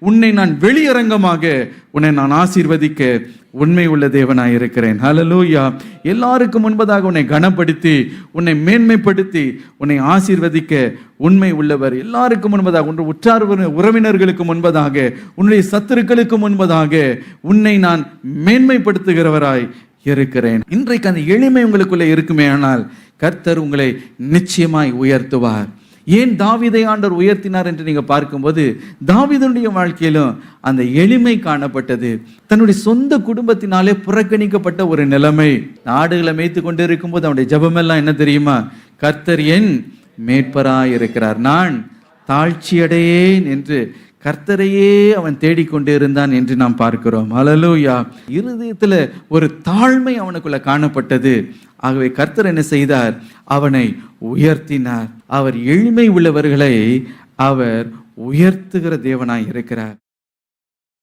உன்னை நான் வெளியரங்கமாக உன்னை நான் ஆசீர்வதிக்க உண்மை உள்ள தேவனாய் இருக்கிறேன். ஹல்லேலூயா. எல்லாருக்கும் முன்பதாக உன்னை கனப்படுத்தி உன்னை மேன்மைப்படுத்தி உன்னை ஆசீர்வதிக்க உண்மை உள்ளவர். எல்லாருக்கும் முன்பதாக, உன் உற்றார் உறவினர்களுக்கு முன்பதாக, உன்னுடைய சத்துருக்களுக்கு முன்பதாக உன்னை நான் மேன்மைப்படுத்துகிறவராய் இருக்கிறேன். இன்றைக்கு அந்த எளிமை உங்களுக்குள்ளே இருக்குமே ஆனால் கர்த்தர் உங்களை நிச்சயமாய் உயர்த்துவார். ஏன் தாவீதை ஆண்டவர் உயர்த்தினார் என்று நீங்க பார்க்கும்போது, தாவீதுடைய வாழ்க்கையிலும் அந்த எளிமை காணப்பட்டது. தன்னுடைய சொந்த குடும்பத்தினாலே புறக்கணிக்கப்பட்ட ஒரு நிலைமை. ஆடுகளை மேய்த்து கொண்டு இருக்கும்போது அவனுடைய ஜெபமெல்லாம் என்ன தெரியுமா? கர்த்தர் என் மேய்ப்பராய் இருக்கிறார், நான் தாழ்ச்சியடையேன் என்று கர்த்தரையே அவன் தேடிக்கொண்டே இருந்தான் என்று நாம் பார்க்கிறோம். ஹல்லேலூயா. இருதயத்தில் ஒரு தாழ்மை அவனுக்குள்ள காணப்பட்டது. ஆகவே கர்த்தர் என்ன செய்தார்? அவனை உயர்த்தினார். அவர் எளிமை உள்ளவர்களை அவர் உயர்த்துகிற தேவனாய் இருக்கிறார்.